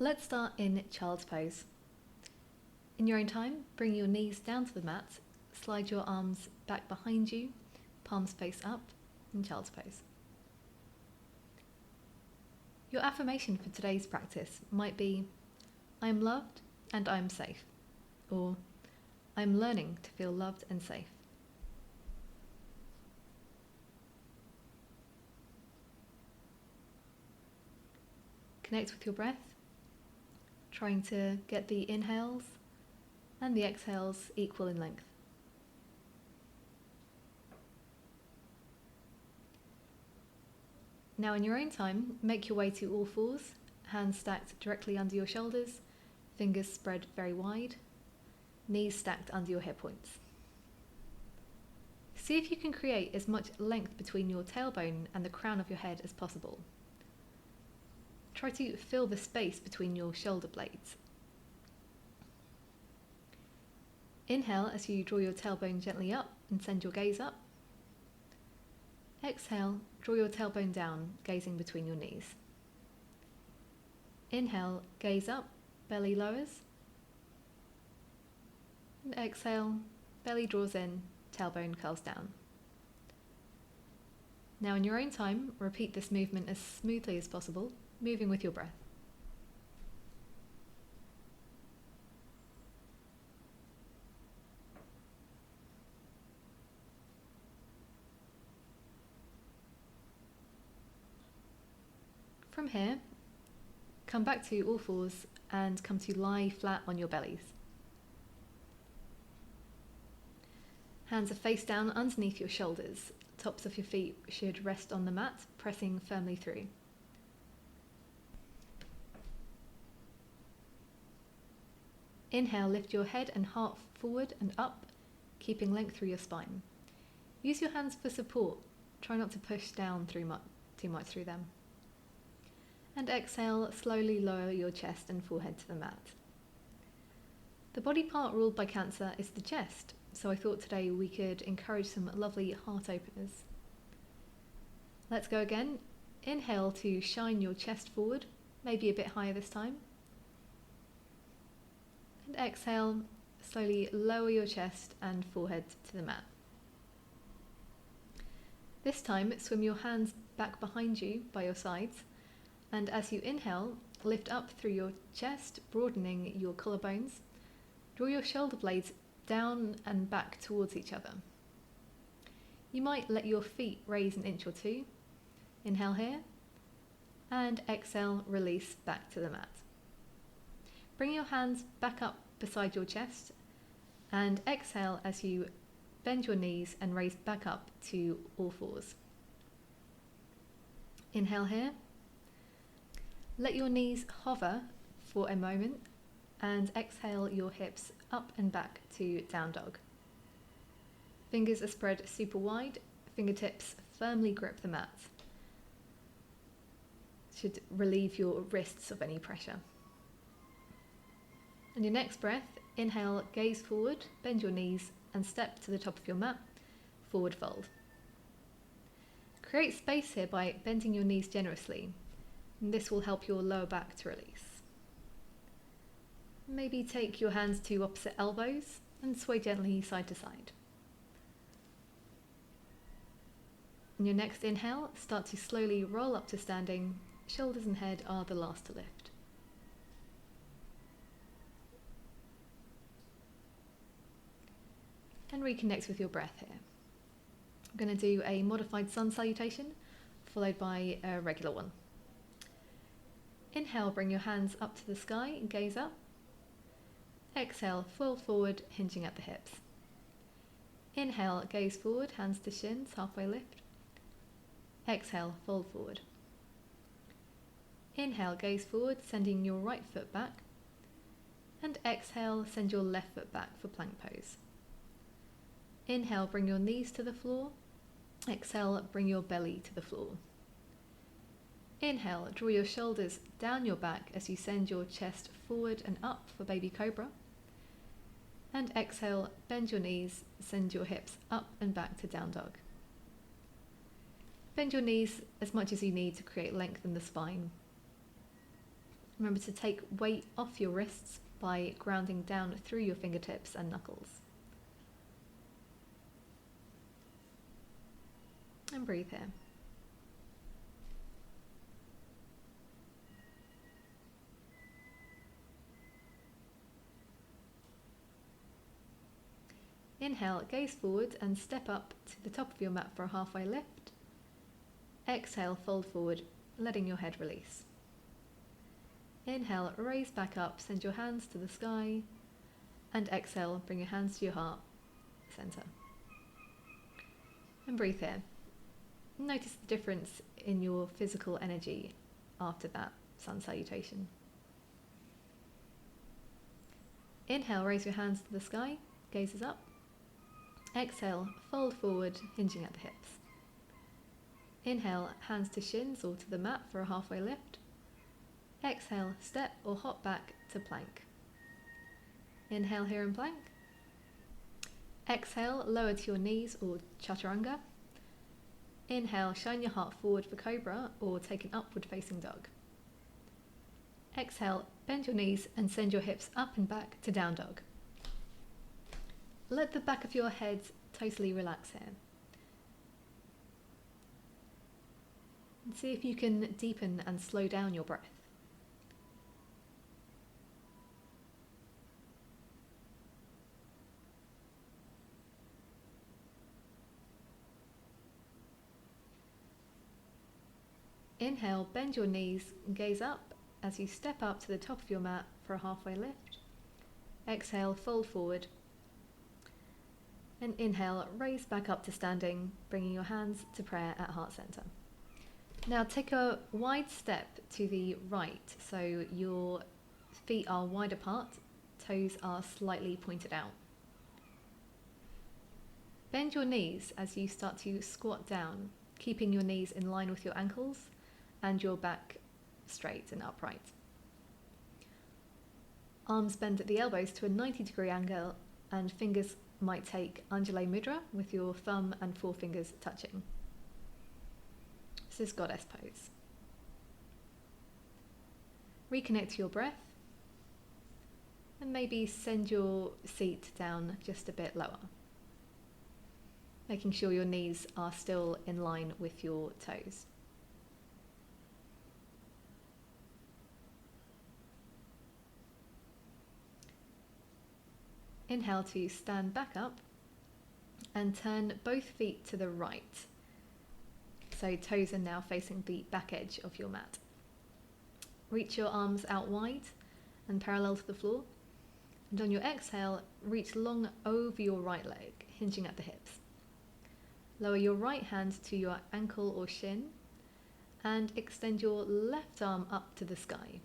Let's start in child's pose. In your own time, bring your knees down to the mat, slide your arms back behind you, palms face up, in child's pose. Your affirmation for today's practice might be, I am loved and I am safe, or I am learning to feel loved and safe. Connect with your breath, trying to get the inhales and the exhales equal in length. Now in your own time, make your way to all fours, hands stacked directly under your shoulders, fingers spread very wide, knees stacked under your hip points. See if you can create as much length between your tailbone and the crown of your head as possible. Try to fill the space between your shoulder blades. Inhale as you draw your tailbone gently up and send your gaze up. Exhale, draw your tailbone down, gazing between your knees. Inhale, gaze up, belly lowers. And exhale, belly draws in, tailbone curls down. Now in your own time, repeat this movement as smoothly as possible, moving with your breath. From here, come back to all fours and come to lie flat on your bellies. Hands are face down underneath your shoulders. Tops of your feet should rest on the mat, pressing firmly through. Inhale, lift your head and heart forward and up, keeping length through your spine. Use your hands for support. Try not to push down too much through them. And exhale, slowly lower your chest and forehead to the mat. The body part ruled by Cancer is the chest, so I thought today we could encourage some lovely heart openers. Let's go again. Inhale to shine your chest forward, maybe a bit higher this time. And exhale, slowly lower your chest and forehead to the mat. This time, swim your hands back behind you by your sides, and as you inhale, lift up through your chest, broadening your collarbones. Draw your shoulder blades down and back towards each other. You might let your feet raise an inch or two. Inhale here, and exhale, release back to the mat. Bring your hands back up beside your chest, and exhale as you bend your knees and raise back up to all fours. Inhale here. Let your knees hover for a moment and exhale your hips up and back to down dog. Fingers are spread super wide, fingertips firmly grip the mat. Should relieve your wrists of any pressure. On your next breath, inhale, gaze forward, bend your knees and step to the top of your mat, forward fold. Create space here by bending your knees generously. And this will help your lower back to release. Maybe take your hands to opposite elbows and sway gently side to side. On your next inhale, start to slowly roll up to standing. Shoulders and head are the last to lift. And reconnect with your breath here. I'm going to do a modified sun salutation, followed by a regular one. Inhale, bring your hands up to the sky and gaze up. Exhale, fold forward, hinging at the hips. Inhale, gaze forward, hands to shins, halfway lift. Exhale, fold forward. Inhale, gaze forward, sending your right foot back. And exhale, send your left foot back for plank pose. Inhale, bring your knees to the floor. Exhale, bring your belly to the floor. Inhale, draw your shoulders down your back as you send your chest forward and up for baby cobra. And exhale, bend your knees, send your hips up and back to down dog. Bend your knees as much as you need to create length in the spine. Remember to take weight off your wrists by grounding down through your fingertips and knuckles. And breathe here. Inhale, gaze forward and step up to the top of your mat for a halfway lift. Exhale, fold forward, letting your head release. Inhale, raise back up, send your hands to the sky. And exhale, bring your hands to your heart center. And breathe here. Notice the difference in your physical energy after that sun salutation. Inhale, raise your hands to the sky, gazes up. Exhale, fold forward, hinging at the hips. Inhale, hands to shins or to the mat for a halfway lift. Exhale, step or hop back to plank. Inhale here in plank. Exhale, lower to your knees or chaturanga. Inhale, shine your heart forward for cobra or take an upward facing dog. Exhale, bend your knees and send your hips up and back to down dog. Let the back of your head totally relax here. And see if you can deepen and slow down your breath. Inhale, bend your knees and gaze up as you step up to the top of your mat for a halfway lift. Exhale, fold forward. And inhale, raise back up to standing, bringing your hands to prayer at heart center. Now take a wide step to the right, so your feet are wide apart, toes are slightly pointed out. Bend your knees as you start to squat down, keeping your knees in line with your ankles and your back straight and upright. Arms bend at the elbows to a 90-degree angle and fingers might take Anjali Mudra with your thumb and forefingers touching. This is Goddess pose. Reconnect to your breath and maybe send your seat down just a bit lower, making sure your knees are still in line with your toes. Inhale to stand back up and turn both feet to the right. So toes are now facing the back edge of your mat. Reach your arms out wide and parallel to the floor. And on your exhale, reach long over your right leg, hinging at the hips. Lower your right hand to your ankle or shin and extend your left arm up to the sky.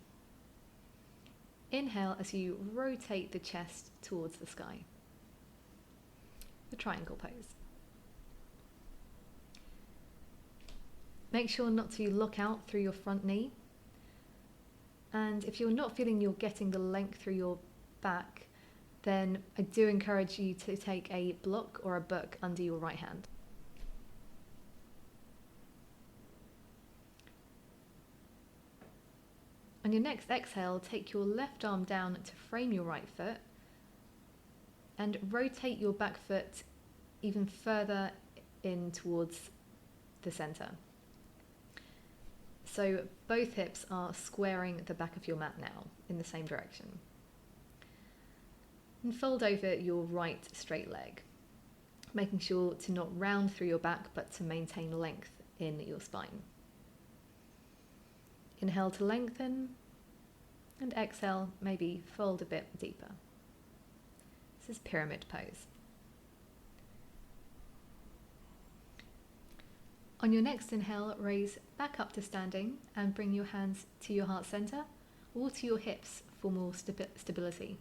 Inhale as you rotate the chest towards the sky. The triangle pose. Make sure not to lock out through your front knee. And if you're not feeling you're getting the length through your back, then I do encourage you to take a block or a book under your right hand. On your next exhale, take your left arm down to frame your right foot and rotate your back foot even further in towards the center. So both hips are squaring the back of your mat now in the same direction. And fold over your right straight leg, making sure to not round through your back but to maintain length in your spine. Inhale to lengthen and exhale, maybe fold a bit deeper. This is pyramid pose. On your next inhale, raise back up to standing and bring your hands to your heart center or to your hips for more stability.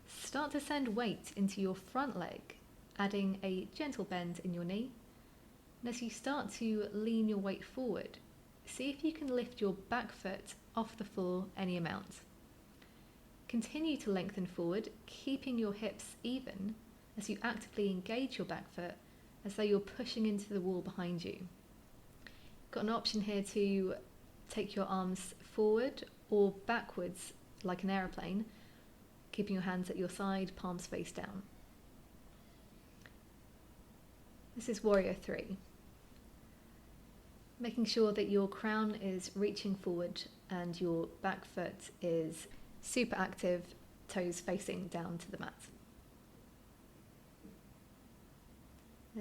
Start to send weight into your front leg, adding a gentle bend in your knee. And as you start to lean your weight forward, see if you can lift your back foot off the floor any amount. Continue to lengthen forward, keeping your hips even as you actively engage your back foot as though you're pushing into the wall behind you. Got an option here to take your arms forward or backwards like an aeroplane, keeping your hands at your side, palms face down. This is Warrior 3. Making sure that your crown is reaching forward and your back foot is super active, toes facing down to the mat.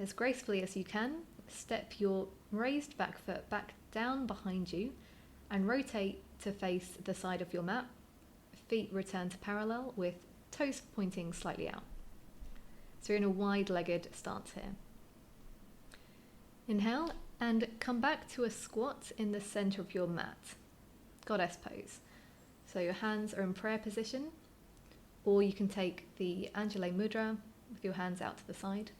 As gracefully as you can, step your raised back foot back down behind you and rotate to face the side of your mat. Feet return to parallel with toes pointing slightly out. So you're in a wide-legged stance here. Inhale and come back to a squat in the center of your mat, goddess pose. So your hands are in prayer position, or you can take the Anjali Mudra with your hands out to the side.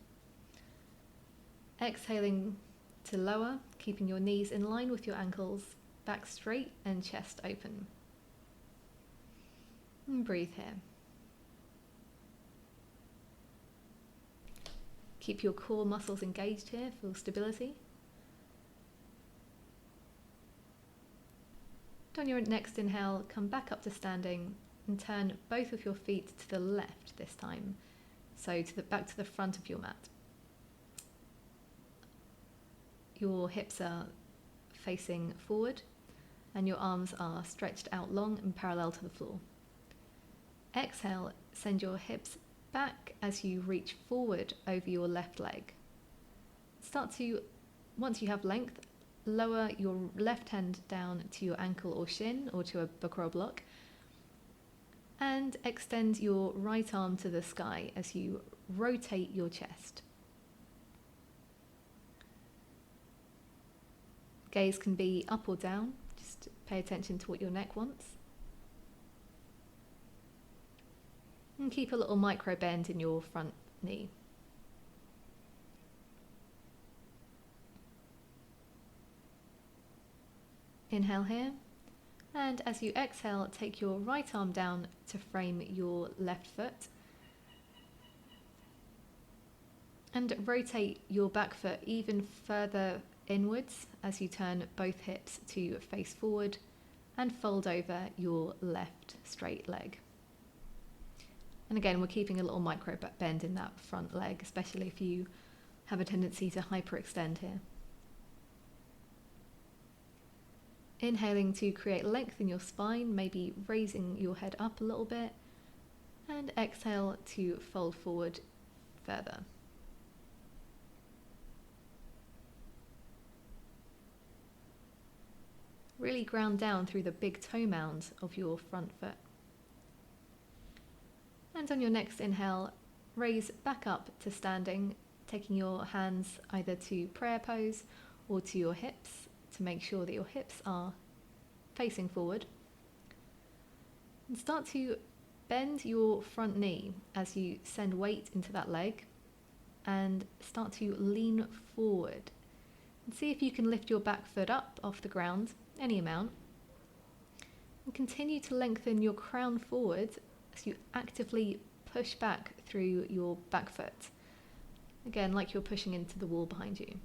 Exhaling to lower, keeping your knees in line with your ankles, back straight and chest open. And breathe here. Keep your core muscles engaged here for stability. On your next inhale, come back up to standing and turn both of your feet to the left this time. So back to the front of your mat. Your hips are facing forward and your arms are stretched out long and parallel to the floor. Exhale, send your hips back as you reach forward over your left leg. Once you have length, lower your left hand down to your ankle or shin or to a bacro block and extend your right arm to the sky as you rotate your chest. Gaze can be up or down, just pay attention to what your neck wants. And keep a little micro bend in your front knee. Inhale here, and as you exhale, take your right arm down to frame your left foot and rotate your back foot even further inwards as you turn both hips to face forward and fold over your left straight leg. And again, we're keeping a little micro bend in that front leg, especially if you have a tendency to hyperextend here. Inhaling to create length in your spine, maybe raising your head up a little bit, and exhale to fold forward further. Really ground down through the big toe mound of your front foot. And on your next inhale, raise back up to standing, taking your hands either to prayer pose or to your hips to make sure that your hips are facing forward. And start to bend your front knee as you send weight into that leg and start to lean forward. And see if you can lift your back foot up off the ground, any amount. And continue to lengthen your crown forward as you actively push back through your back foot. Again, like you're pushing into the wall behind you. You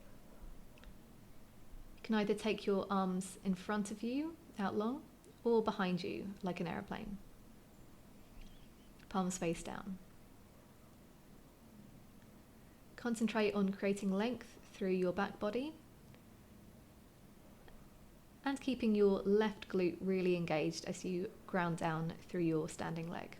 can either take your arms in front of you, out long, or behind you, like an aeroplane. Palms face down. Concentrate on creating length through your back body and keeping your left glute really engaged as you ground down through your standing leg.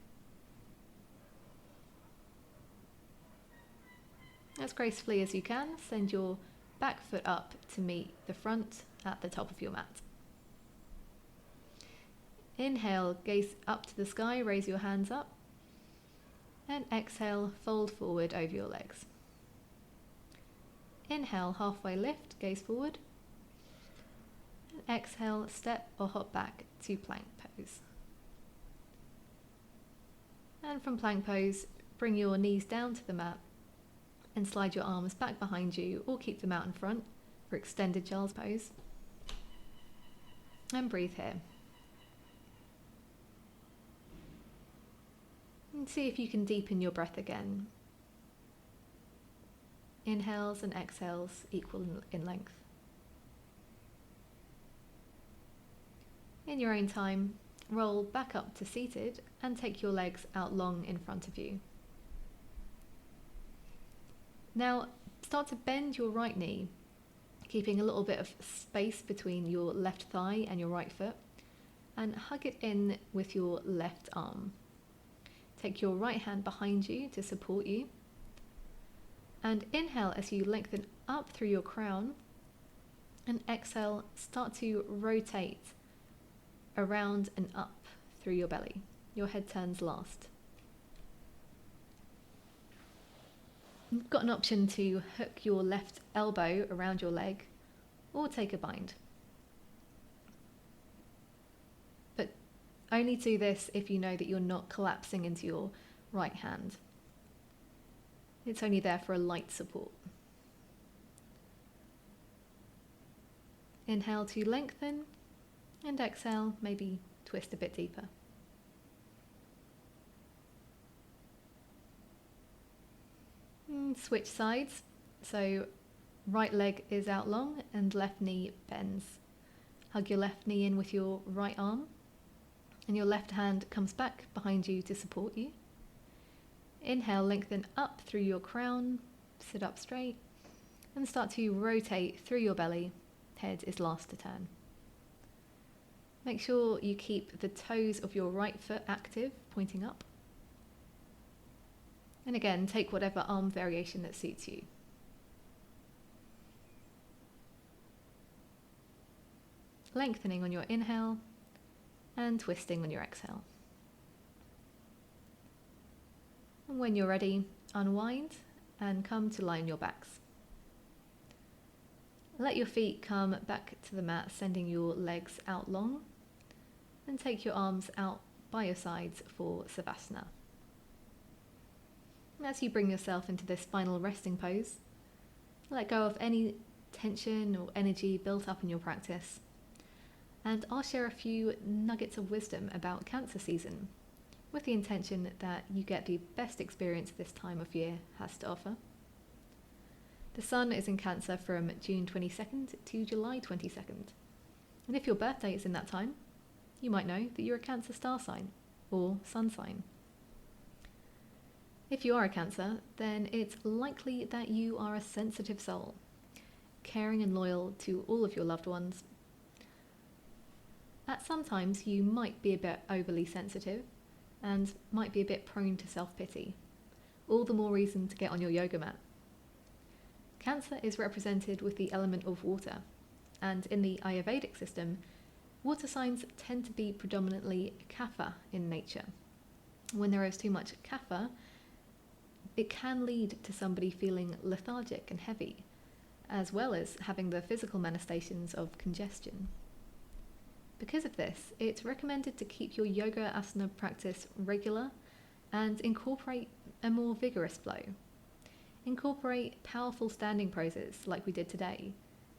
As gracefully as you can, send your back foot up to meet the front at the top of your mat. Inhale, gaze up to the sky, raise your hands up. And exhale, fold forward over your legs. Inhale, halfway lift, gaze forward. And exhale, step or hop back to plank pose. And from plank pose, bring your knees down to the mat and slide your arms back behind you or keep them out in front for extended child's pose. And breathe here. And see if you can deepen your breath again. Inhales and exhales equal in length. In your own time, roll back up to seated and take your legs out long in front of you. Now start to bend your right knee, keeping a little bit of space between your left thigh and your right foot, and hug it in with your left arm. Take your right hand behind you to support you, and inhale as you lengthen up through your crown, and exhale, start to rotate around and up through your belly. Your head turns last. You've got an option to hook your left elbow around your leg or take a bind. But only do this if you know that you're not collapsing into your right hand. It's only there for a light support. Inhale to lengthen, and exhale, maybe twist a bit deeper. Switch sides. So right leg is out long and left knee bends. Hug your left knee in with your right arm, and your left hand comes back behind you to support you. Inhale, lengthen up through your crown, sit up straight, and start to rotate through your belly. Head is last to turn. Make sure you keep the toes of your right foot active, pointing up. And again, take whatever arm variation that suits you. Lengthening on your inhale and twisting on your exhale. And when you're ready, unwind and come to lie on your backs. Let your feet come back to the mat, sending your legs out long, and take your arms out by your sides for Savasana. As you bring yourself into this final resting pose, let go of any tension or energy built up in your practice, and I'll share a few nuggets of wisdom about Cancer season, with the intention that you get the best experience this time of year has to offer. The Sun is in Cancer from June 22nd to July 22nd, and if your birthday is in that time, you might know that you're a Cancer star sign or sun sign. If you are a Cancer, then it's likely that you are a sensitive soul, caring and loyal to all of your loved ones. At some times you might be a bit overly sensitive and might be a bit prone to self-pity. All the more reason to get on your yoga mat. Cancer is represented with the element of water, and in the Ayurvedic system, water signs tend to be predominantly kapha in nature. When there is too much kapha, it can lead to somebody feeling lethargic and heavy, as well as having the physical manifestations of congestion. Because of this, it's recommended to keep your yoga asana practice regular and incorporate a more vigorous flow. Incorporate powerful standing poses like we did today,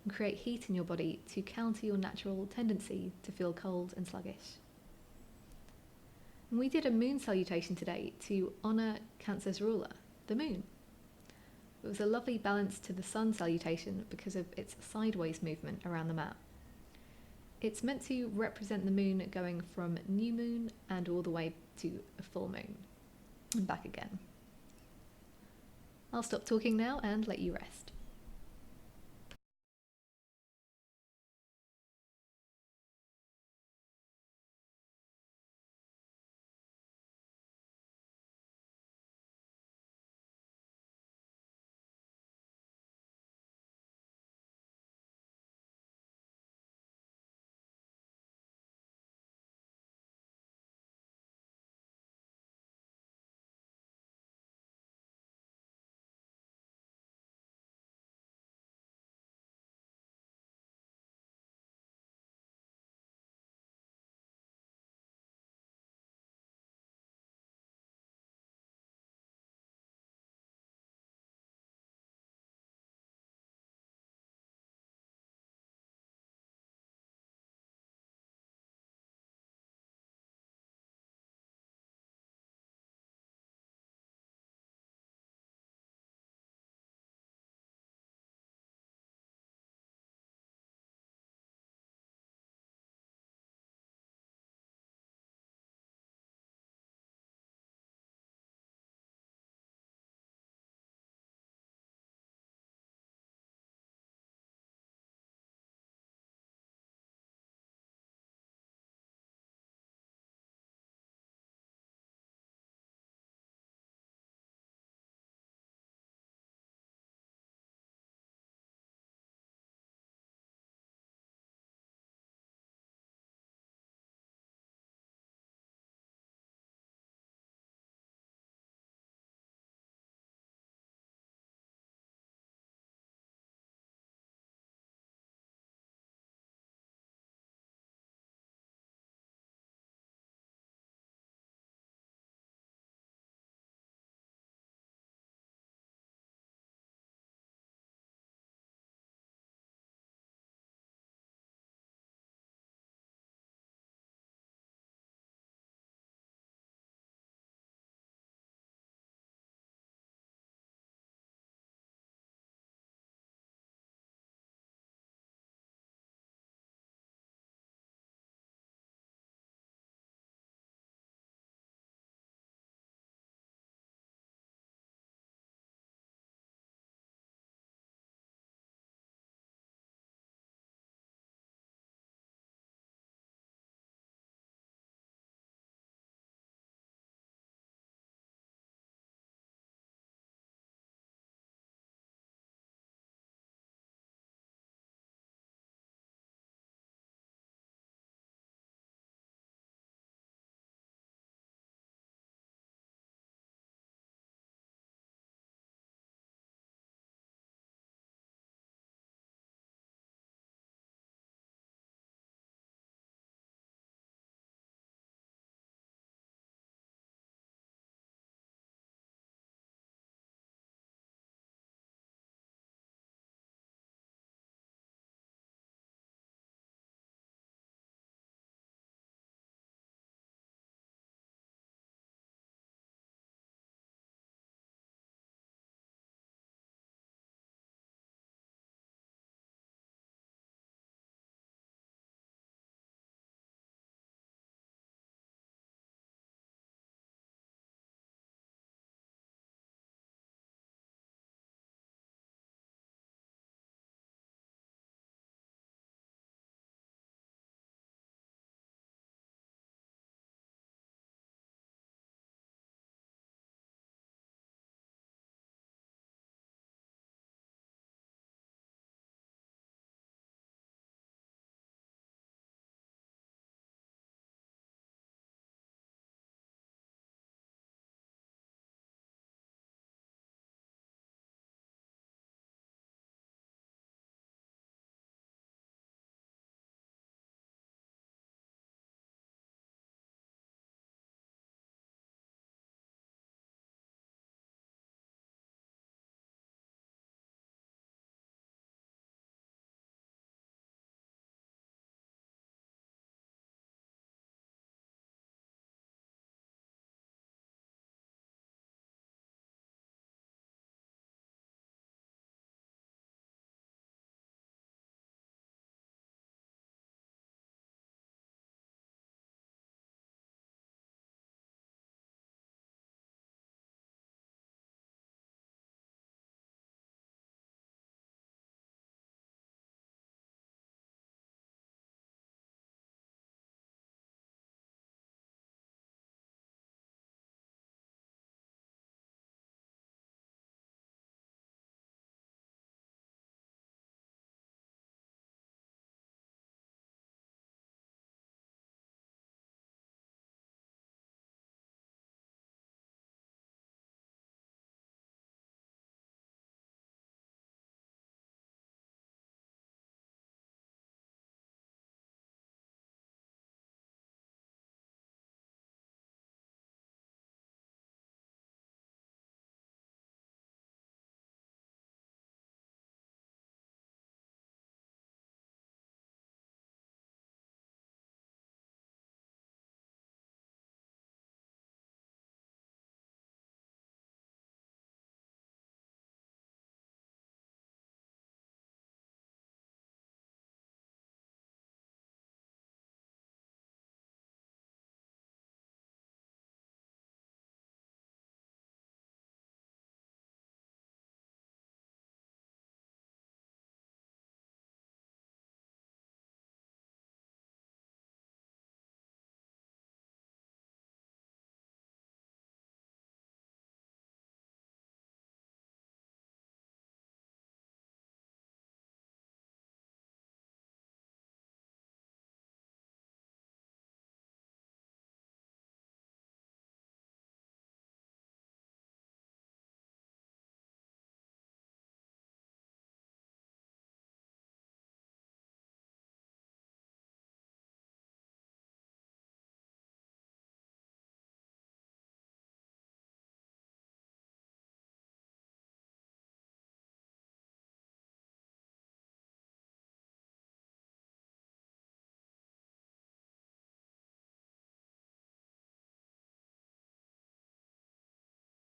and create heat in your body to counter your natural tendency to feel cold and sluggish. And we did a moon salutation today to honour Cancer's ruler, the moon. It was a lovely balance to the sun salutation because of its sideways movement around the mat. It's meant to represent the moon going from new moon and all the way to a full moon, and back again. I'll stop talking now and let you rest.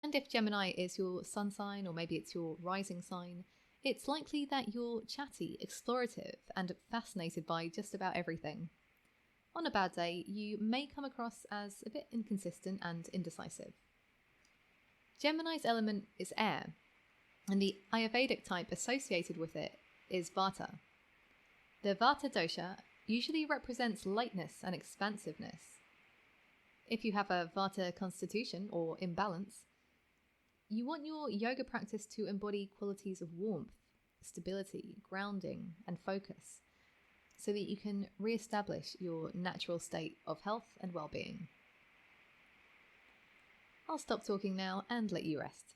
And if Gemini is your sun sign, or maybe it's your rising sign, it's likely that you're chatty, explorative, and fascinated by just about everything. On a bad day, you may come across as a bit inconsistent and indecisive. Gemini's element is air, and the Ayurvedic type associated with it is Vata. The Vata dosha usually represents lightness and expansiveness. If you have a Vata constitution or imbalance, you want your yoga practice to embody qualities of warmth, stability, grounding, and focus, so that you can re-establish your natural state of health and well-being. I'll stop talking now and let you rest.